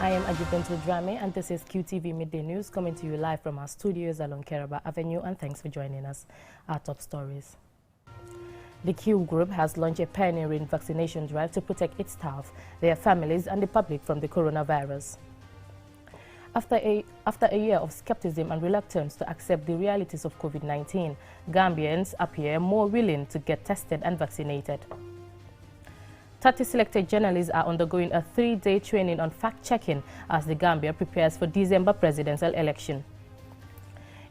I am Ajibento Drame, and this is Qtv Midday News coming to you live from our studios along Keraba Avenue, and thanks for joining us. Our top stories. The Q Group has launched a pioneering vaccination drive to protect its staff, their families and the public from the coronavirus. After a year of skepticism and reluctance to accept the realities of COVID-19, Gambians appear more willing to get tested and vaccinated. 30 selected journalists are undergoing a 3-day training on fact-checking as the Gambia prepares for December presidential election.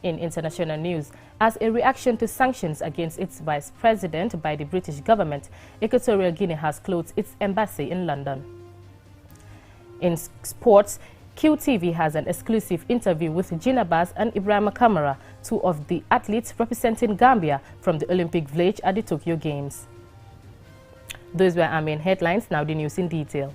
In international news, as a reaction to sanctions against its vice president by the British government, Equatorial Guinea has closed its embassy in London. In sports, QTV has an exclusive interview with Gina Bass and Ibrahima Kamara, two of the athletes representing Gambia from the Olympic Village at the Tokyo Games. Those were our main headlines. Now the news in detail.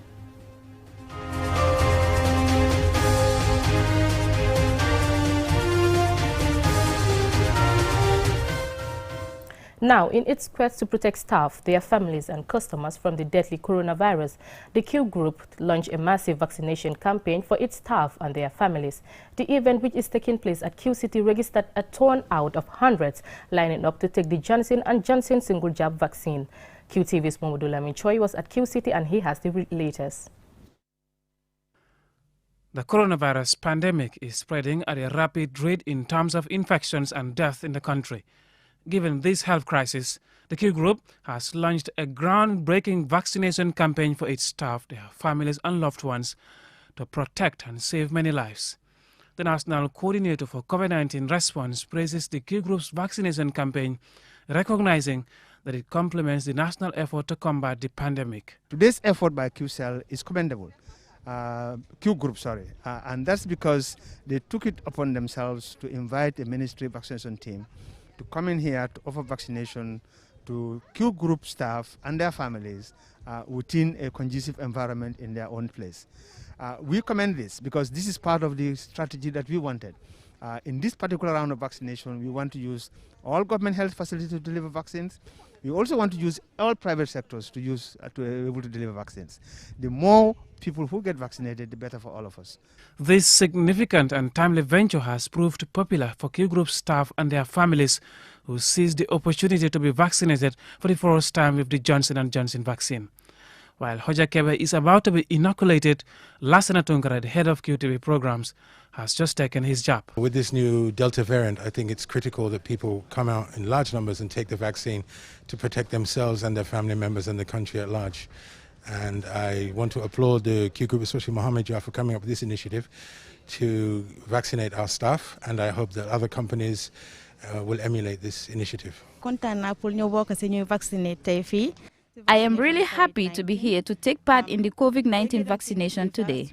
Now, in its quest to protect staff, their families and customers from the deadly coronavirus, the Q Group launched a massive vaccination campaign for its staff and their families. The event, which is taking place at Q City, registered a turnout of hundreds lining up to take the Johnson & Johnson single jab vaccine. QTV's Momodou Choi was at Q City and he has the latest. The coronavirus pandemic is spreading at a rapid rate in terms of infections and death in the country. Given this health crisis, the Q Group has launched a groundbreaking vaccination campaign for its staff, their families and loved ones to protect and save many lives. The National Coordinator for COVID-19 Response praises the Q Group's vaccination campaign, recognizing that it complements the national effort to combat the pandemic. Today's effort by QCell is commendable. Q Group, and that's because they took it upon themselves to invite a ministry vaccination team to come in here to offer vaccination to Q Group staff and their families within a conducive environment in their own place. We commend this because this is part of the strategy that we wanted. In this particular round of vaccination, we want to use all government health facilities to deliver vaccines. We also want to use all private sectors to be able to deliver vaccines. The more people who get vaccinated, the better for all of us. This significant and timely venture has proved popular for Q Group staff and their families who seized the opportunity to be vaccinated for the first time with the Johnson & Johnson vaccine. While Hoja Kebe is about to be inoculated, Lassana Tunkara, the head of QTV programs, has just taken his job. With this new Delta variant, I think it's critical that people come out in large numbers and take the vaccine to protect themselves and their family members and the country at large. And I want to applaud the Q Group, especially Mohammed Jah, for coming up with this initiative to vaccinate our staff, and I hope that other companies will emulate this initiative. I am really happy to be here to take part in the COVID-19 vaccination today.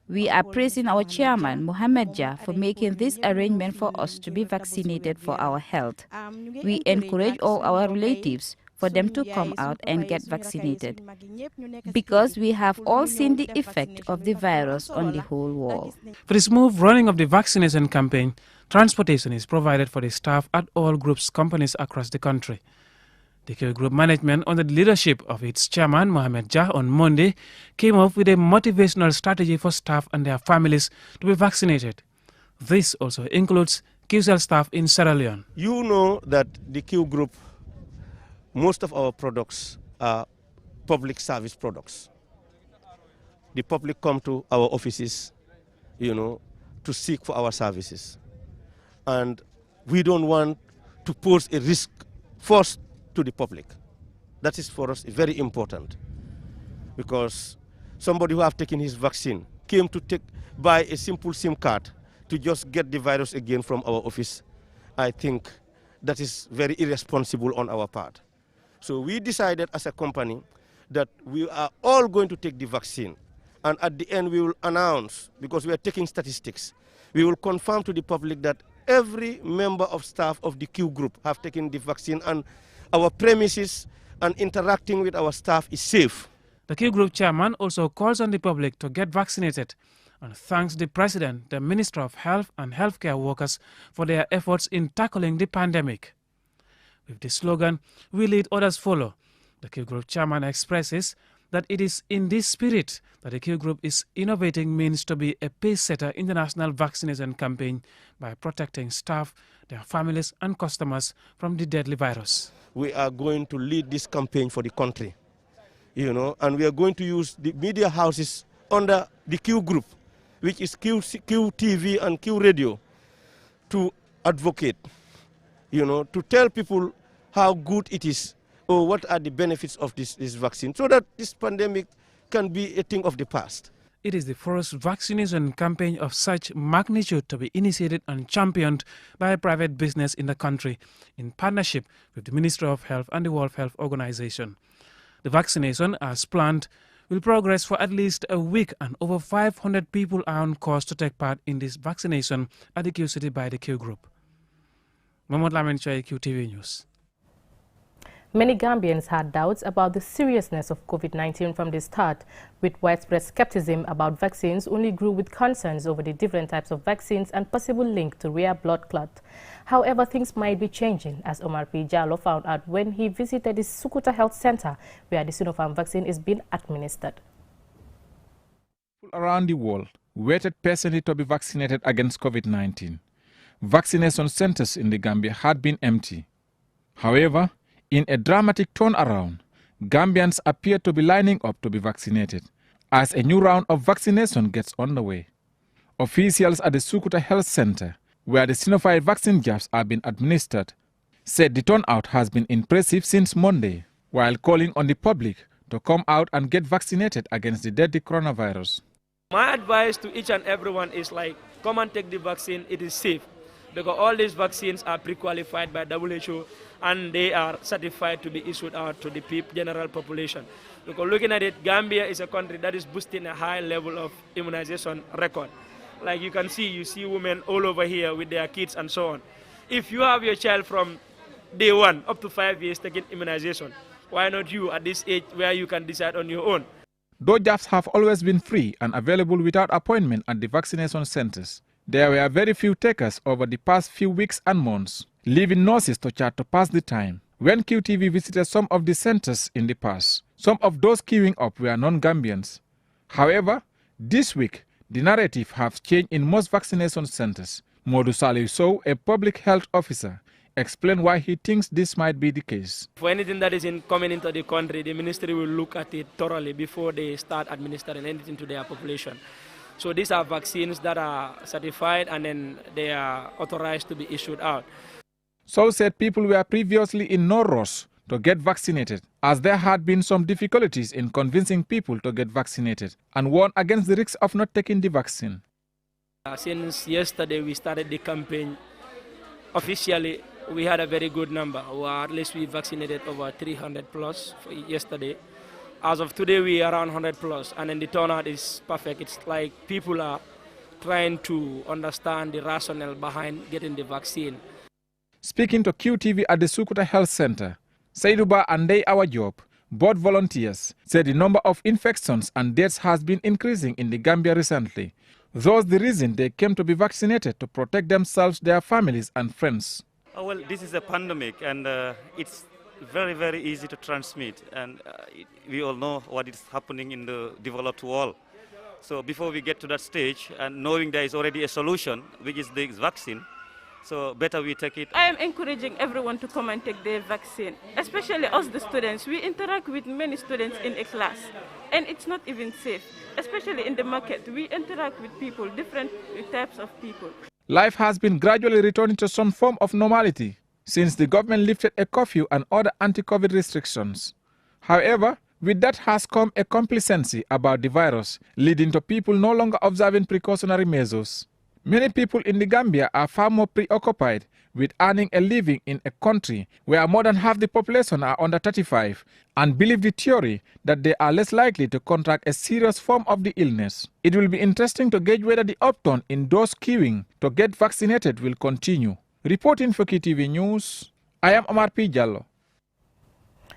We are praising our chairman, Mohammed Jah, for making this arrangement for us to be vaccinated for our health. We encourage all our relatives for them to come out and get vaccinated, because we have all seen the effect of the virus on the whole world. For the smooth running of the vaccination campaign, transportation is provided for the staff at all groups companies across the country. The Q Group management, under the leadership of its chairman, Mohammed Jah, on Monday, came up with a motivational strategy for staff and their families to be vaccinated. This also includes QCell staff in Sierra Leone. You know that the Q Group, most of our products are public service products. The public come to our offices, to seek for our services. And we don't want to pose a risk first to the public. That is for us very important, because somebody who have taken his vaccine came to buy a simple SIM card to just get the virus again from our office. I think that is very irresponsible on our part. So we decided as a company that we are all going to take the vaccine, and at the end we will announce, because we are taking statistics, we will confirm to the public that every member of staff of the Q Group have taken the vaccine, and our premises and interacting with our staff is safe. The Q Group chairman also calls on the public to get vaccinated and thanks the President, the Minister of Health and Healthcare Workers for their efforts in tackling the pandemic. With the slogan, "We lead, others follow," the Q Group chairman expresses that it is in this spirit that the Q Group is innovating means to be a pace-setter in the national vaccination campaign by protecting staff, their families and customers from the deadly virus. We are going to lead this campaign for the country, and we are going to use the media houses under the Q Group, which is Qtv and Q Radio, to advocate, to tell people how good it is or what are the benefits of this vaccine, so that this pandemic can be a thing of the past. It is the first vaccination campaign of such magnitude to be initiated and championed by a private business in the country in partnership with the Ministry of Health and the World Health Organization. The vaccination, as planned, will progress for at least a week, and over 500 people are on course to take part in this vaccination at the Q City by the Q Group. Mohamed Lamin Chai, QTV News. Many Gambians had doubts about the seriousness of COVID-19 from the start, with widespread skepticism about vaccines only grew with concerns over the different types of vaccines and possible link to rare blood clot. However, things might be changing, as Omar P. Jallo found out when he visited the Sukuta Health Center, where the Sinopharm vaccine is being administered. People around the world waited patiently to be vaccinated against COVID-19. Vaccination centers in the Gambia had been empty. However, in a dramatic turnaround, Gambians appear to be lining up to be vaccinated as a new round of vaccination gets underway. Officials at the Sukuta Health Center, where the Sinopharm vaccine jabs are being administered, said the turnout has been impressive since Monday, while calling on the public to come out and get vaccinated against the deadly coronavirus. My advice to each and everyone is come and take the vaccine, it is safe. Because all these vaccines are pre-qualified by WHO and they are certified to be issued out to the general population. Because looking at it, Gambia is a country that is boosting a high level of immunization record. Like you can see, you see women all over here with their kids and so on. If you have your child from day 1 up to 5 years taking immunization, why not you at this age where you can decide on your own? Though jabs have always been free and available without appointment at the vaccination centers, there were very few takers over the past few weeks and months, leaving nurses to chat to pass the time. When QTV visited some of the centers in the past, some of those queuing up were non-Gambians. However, this week, the narrative has changed in most vaccination centers. Modu Salih Sow, a public health officer, explained why he thinks this might be the case. For anything that is coming into the country, the ministry will look at it thoroughly before they start administering anything to their population. So these are vaccines that are certified and then they are authorized to be issued out. So said people were previously in no rush to get vaccinated, as there had been some difficulties in convincing people to get vaccinated, and warned against the risks of not taking the vaccine. Since yesterday we started the campaign, officially we had a very good number, or at least we vaccinated over 300 plus for yesterday. As of today, we are around 100 plus, and then the turnout is perfect. It's like people are trying to understand the rationale behind getting the vaccine. Speaking to QTV at the Sukuta Health Center, Saiduba and Day Our Job, both volunteers, said the number of infections and deaths has been increasing in the Gambia recently. Thus, the reason they came to be vaccinated to protect themselves, their families and friends. Well, this is a pandemic, and it's very, very easy to transmit, and we all know what is happening in the developed world. So before we get to that stage, and knowing there is already a solution, which is the vaccine, so better we take it. I am encouraging everyone to come and take their vaccine, especially us the students. We interact with many students in a class, and it's not even safe, especially in the market. We interact with people, different types of people. Life has been gradually returning to some form of normality since the government lifted a curfew and other anti-COVID restrictions. However, with that has come a complacency about the virus, leading to people no longer observing precautionary measures. Many people in the Gambia are far more preoccupied with earning a living in a country where more than half the population are under 35 and believe the theory that they are less likely to contract a serious form of the illness. It will be interesting to gauge whether the upturn in those queuing to get vaccinated will continue. Reporting for QTV News, I am Omar P. Jallo.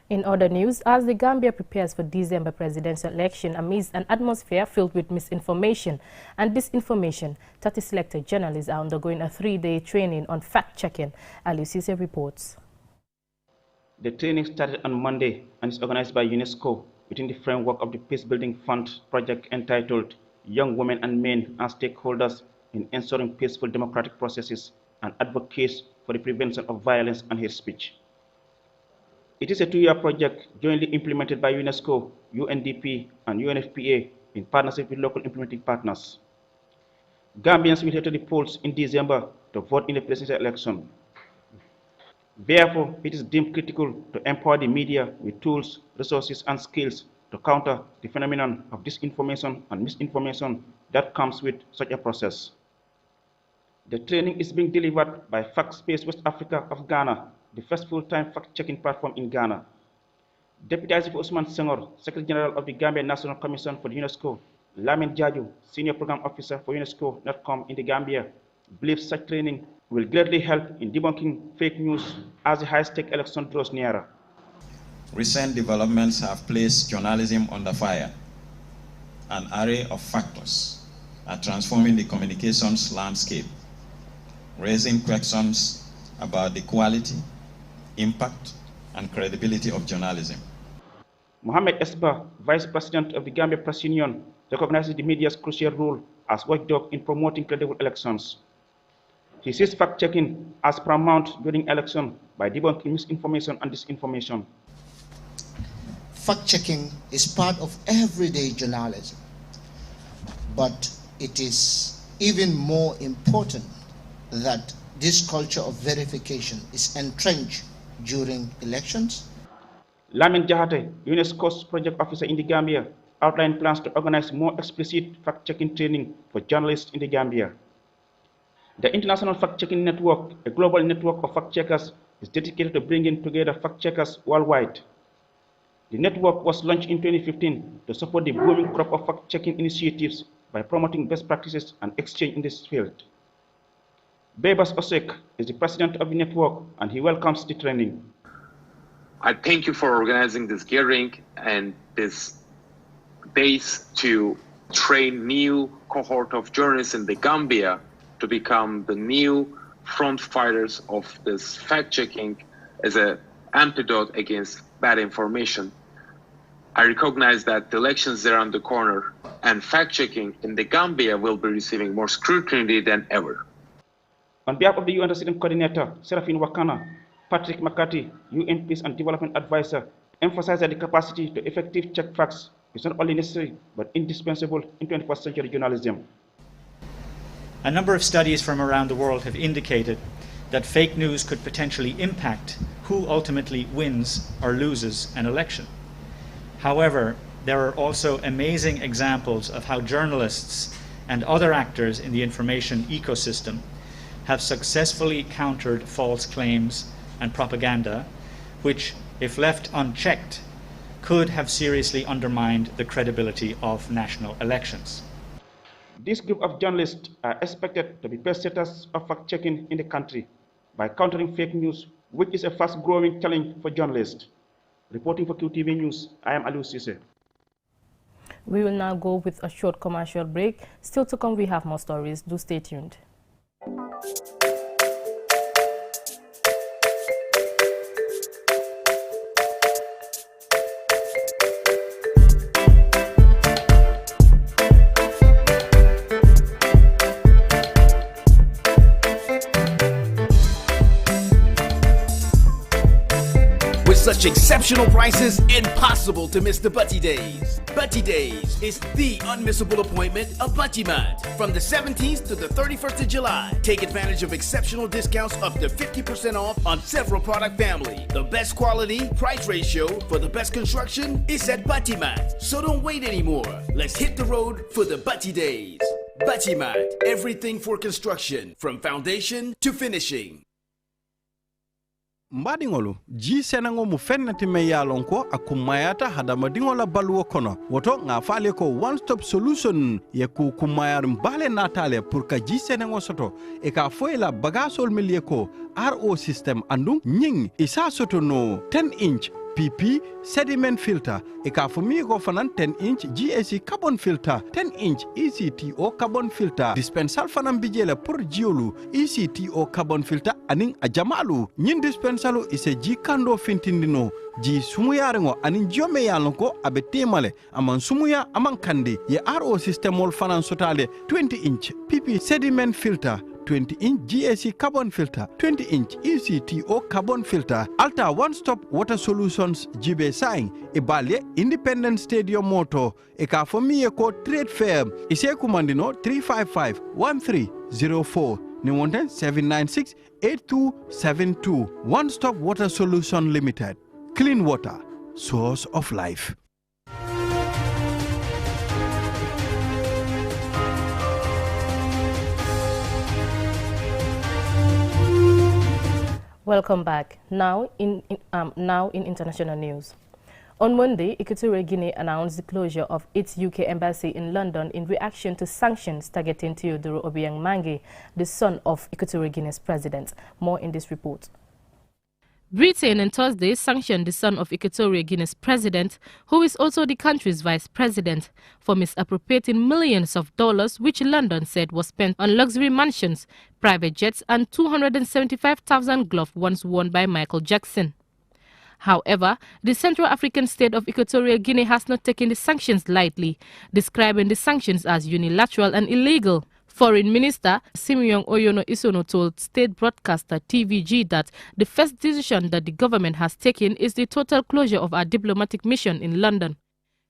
In other news, as the Gambia prepares for December presidential election amidst an atmosphere filled with misinformation and disinformation, 30 selected journalists are undergoing a 3-day training on fact-checking. Alucise reports. The training started on Monday and is organized by UNESCO within the framework of the Peace-Building Fund project entitled Young Women and Men as Stakeholders in Ensuring Peaceful Democratic Processes and Advocates for the Prevention of Violence and Hate Speech. It is a 2-year project jointly implemented by UNESCO, UNDP, and UNFPA in partnership with local implementing partners. Gambians will head to the polls in December to vote in the presidential election. Therefore, it is deemed critical to empower the media with tools, resources, and skills to counter the phenomenon of disinformation and misinformation that comes with such a process. The training is being delivered by Fact-Space West Africa of Ghana, the first full-time fact-checking platform in Ghana. Deputy Asif Usman Senghor, Secretary General of the Gambia National Commission for the UNESCO, Lamin Jaju, Senior Program Officer for UNESCO NetCom in the Gambia, believes such training will greatly help in debunking fake news as the high-stake election draws nearer. Recent developments have placed journalism under fire. An array of factors are transforming the communications landscape, raising questions about the quality, impact, and credibility of journalism. Mohamed Esba, Vice President of the Gambia Press Union, recognizes the media's crucial role as watchdog in promoting credible elections. He sees fact-checking as paramount during election by debunking misinformation and disinformation. Fact-checking is part of everyday journalism, but it is even more important that this culture of verification is entrenched during elections. Lamin Jahate, UNESCO's project officer in the Gambia, outlined plans to organize more explicit fact-checking training for journalists in the Gambia. The International Fact-Checking Network, a global network of fact-checkers, is dedicated to bringing together fact-checkers worldwide. The network was launched in 2015 to support the booming crop of fact-checking initiatives by promoting best practices and exchange in this field. Bebas Osek is the president of the network, and he welcomes the training. I thank you for organizing this gathering and this base to train new cohort of journalists in the Gambia to become the new front fighters of this fact-checking as an antidote against bad information. I recognize that the elections are around the corner and fact-checking in the Gambia will be receiving more scrutiny than ever. On behalf of the UN Resident Coordinator, Seraphine Wakana, Patrick McCarthy, UN Peace and Development Advisor, emphasized that the capacity to effectively check facts is not only necessary but indispensable in 21st century journalism. A number of studies from around the world have indicated that fake news could potentially impact who ultimately wins or loses an election. However, there are also amazing examples of how journalists and other actors in the information ecosystem have successfully countered false claims and propaganda, which, if left unchecked, could have seriously undermined the credibility of national elections. This group of journalists are expected to be pacesetters of fact-checking in the country by countering fake news, which is a fast-growing challenge for journalists. Reporting for QTV News, I am Aliou Cisse. We will now go with a short commercial break. Still to come, we have more stories. Do stay tuned. Such exceptional prices, impossible to miss the Butty Days. Butty Days is the unmissable appointment of Buttimat. From the 17th to the 31st of July, take advantage of exceptional discounts up to 50% off on several product family. The best quality, price ratio for the best construction is at Buttimat. So don't wait anymore. Let's hit the road for the Butty Days. Buttimat, everything for construction, from foundation to finishing. Mbadingolu ji senango mu fennati me yalonko akumayata hadama dingola baluwo kono woto nga fale ko one stop solution ye ku kumayar mbale natale pour ka ji senango soto e ka foyla bagasol milie ko RO system andu nying isa soto no 10 inch PP sediment filter e ka fumi go fanan 10-inch GAC carbon filter 10-inch ECTO carbon filter dispensal fanan bijele pour jiolu ECTO carbon filter aning a jamalu nyin dispensalu ise ji kando fintindino ji sumuyarengo anin jome yalonko abe temale aman sumuya aman kandi ye RO systemol fanan sotale 20-inch PP sediment filter 20-inch GAC carbon filter, 20-inch ECTO carbon filter, Alta one-stop water solutions jibe sign, Ibalia Independent Stadium Moto, Eka fomi eko trade fair, Ise kumandino 355-1304, Niwonten 796-8272, One-Stop Water Solution Limited, Clean water, source of life. Welcome back. Now in international news. On Monday, Equatorial Guinea announced the closure of its UK embassy in London in reaction to sanctions targeting Teodoro Obiang Mangi, the son of Equatorial Guinea's president. More in this report. Britain on Thursday sanctioned the son of Equatorial Guinea's president, who is also the country's vice president, for misappropriating millions of dollars which London said was spent on luxury mansions, private jets and 275,000 gloves once worn by Michael Jackson. However, the Central African state of Equatorial Guinea has not taken the sanctions lightly, describing the sanctions as unilateral and illegal. Foreign Minister Simeon Oyono Isono told state broadcaster TVG that the first decision that the government has taken is the total closure of our diplomatic mission in London.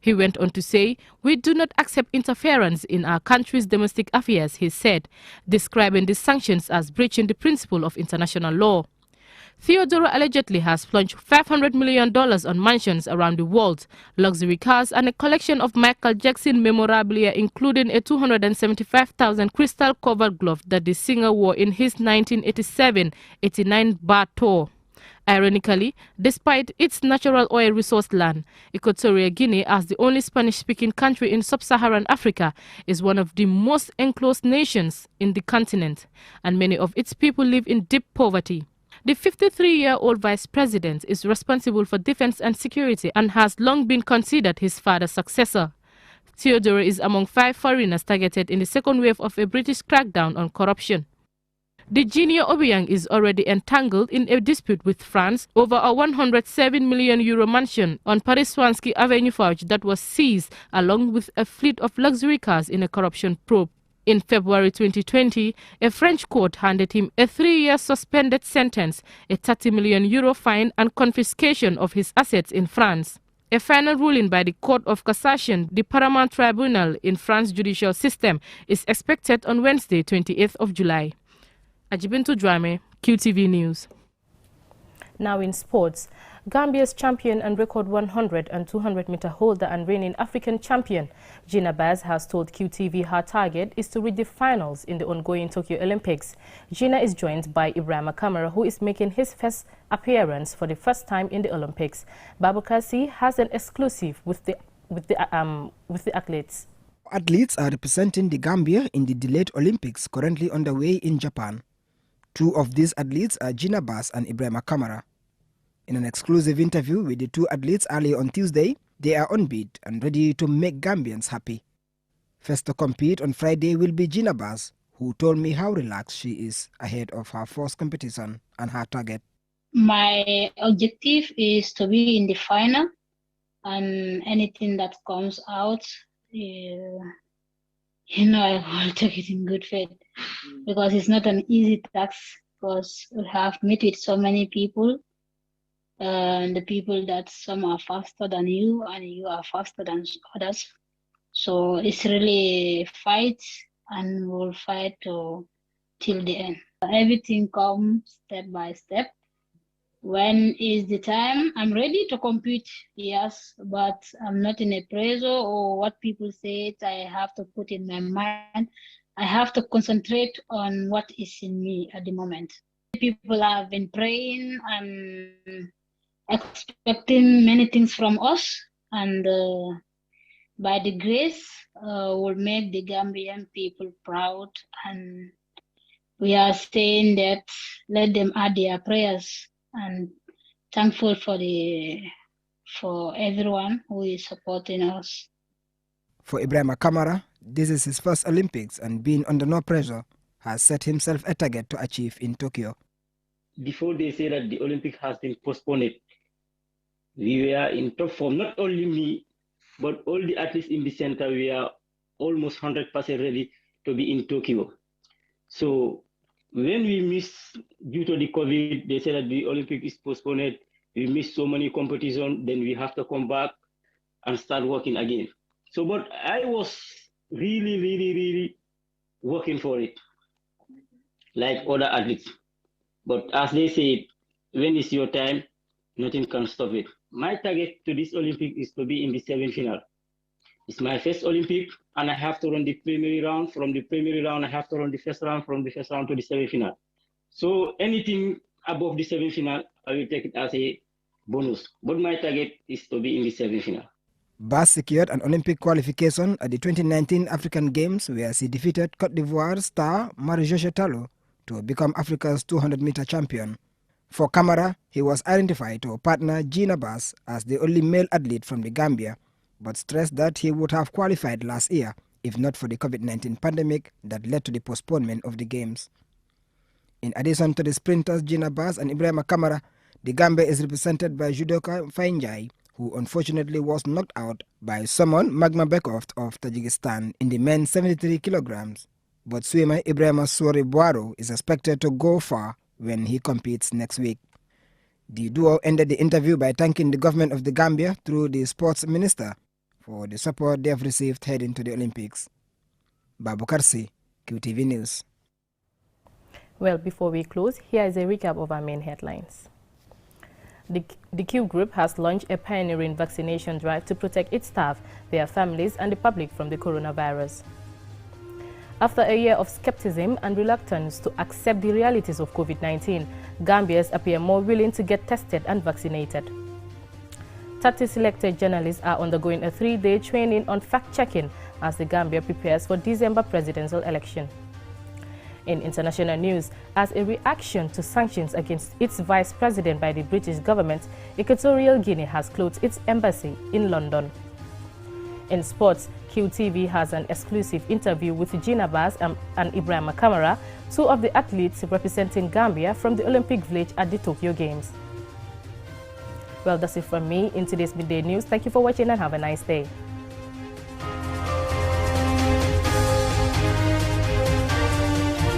He went on to say, "We do not accept interference in our country's domestic affairs," he said, describing the sanctions as breaching the principle of international law. Teodoro allegedly has plunged $500 million on mansions around the world, luxury cars and a collection of Michael Jackson memorabilia, including a 275,000 crystal-covered glove that the singer wore in his 1987-89 bar tour. Ironically, despite its natural oil resource land, Equatorial Guinea, as the only Spanish-speaking country in sub-Saharan Africa, is one of the most enclosed nations in the continent, and many of its people live in deep poverty. The 53-year-old vice president is responsible for defense and security and has long been considered his father's successor. Teodoro is among 5 foreigners targeted in the second wave of a British crackdown on corruption. The junior Obiang is already entangled in a dispute with France over a €107 million mansion on Paris-Swansky Avenue Fauch that was seized along with a fleet of luxury cars in a corruption probe. In February 2020, a French court handed him a 3-year suspended sentence, a €30 million fine and confiscation of his assets in France. A final ruling by the Court of Cassation, the paramount tribunal in France's judicial system, is expected on Wednesday, 28th of July. Ajibintu Dwame, QTV News. Now in sports, Gambia's champion and record 100 and 200-meter holder and reigning African champion, Gina Baz, has told QTV her target is to reach the finals in the ongoing Tokyo Olympics. Gina is joined by Ibrahim Kamara, who is making his first appearance for the first time in the Olympics. Babukasi has an exclusive with the athletes. Athletes are representing the Gambia in the delayed Olympics currently underway in Japan. 2 of these athletes are Gina Baz and Ibrahim Kamara. In an exclusive interview with the 2 athletes earlier on Tuesday, they are on beat and ready to make Gambians happy. First to compete on Friday will be Gina Baz, who told me how relaxed she is ahead of her first competition and her target. My objective is to be in the final, and anything that comes out, I will take it in good faith, because it's not an easy task, because we have met with so many people, and the people that some are faster than you and you are faster than others. So it's really a fight, and we'll fight till the end. Everything comes step by step. When is the time? I'm ready to compete, yes, but I'm not in a pressure or what people say I have to put in my mind. I have to concentrate on what is in me at the moment. People have been praying and expecting many things from us, and by the grace, we'll make the Gambian people proud, and we are saying that let them add their prayers, and thankful for the for everyone who is supporting us. For Ibrahim Kamara, this is his first Olympics, and being under no pressure has set himself a target to achieve in Tokyo. Before they say that the Olympic has been postponed, we were in top form. Not only me, but all the athletes in the center, we are almost 100% ready to be in Tokyo. So when we miss due to the COVID, they say that the Olympic is postponed. We miss so many competitions, then we have to come back and start working again. So, but I was really working for it, like other athletes. But as they say, when it's your time, nothing can stop it. My target to this Olympic is to be in the semi-final. It's my first Olympic, and I have to run the preliminary round. From the preliminary round, I have to run the first round. From the first round to the semi-final. So anything above the semi-final, I will take it as a bonus. But my target is to be in the semi-final. Bas secured an Olympic qualification at the 2019 African Games, where she defeated Cote d'Ivoire star Marie-José Talo to become Africa's 200-meter champion. For Kamara, he was identified to partner Gina Bass as the only male athlete from the Gambia, but stressed that he would have qualified last year if not for the COVID-19 pandemic that led to the postponement of the Games. In addition to the sprinters Gina Bass and Ibrahim Kamara, the Gambia is represented by judoka Fainjai, who unfortunately was knocked out by Somon Magmabekov of Tajikistan in the men's 73 kilograms. But swimmer Ibrahim Sori Boaro is expected to go far when he competes next week. The duo ended the interview by thanking the government of the Gambia through the sports minister for the support they have received heading to the Olympics. Babu Karsi, QTV News. Well, before we close, here is a recap of our main headlines. The Q Group has launched a pioneering vaccination drive to protect its staff, their families, and the public from the coronavirus. After a year of skepticism and reluctance to accept the realities of COVID-19, Gambians appear more willing to get tested and vaccinated. 30 selected journalists are undergoing a 3-day training on fact-checking as the Gambia prepares for December presidential election. In international news, as a reaction to sanctions against its vice president by the British government, Equatorial Guinea has closed its embassy in London. In sports, QTV has an exclusive interview with Gina Bass and Ibrahim Kamara, two of the athletes representing Gambia from the Olympic Village at the Tokyo Games. Well, that's it from me in today's Midday News. Thank you for watching and have a nice day.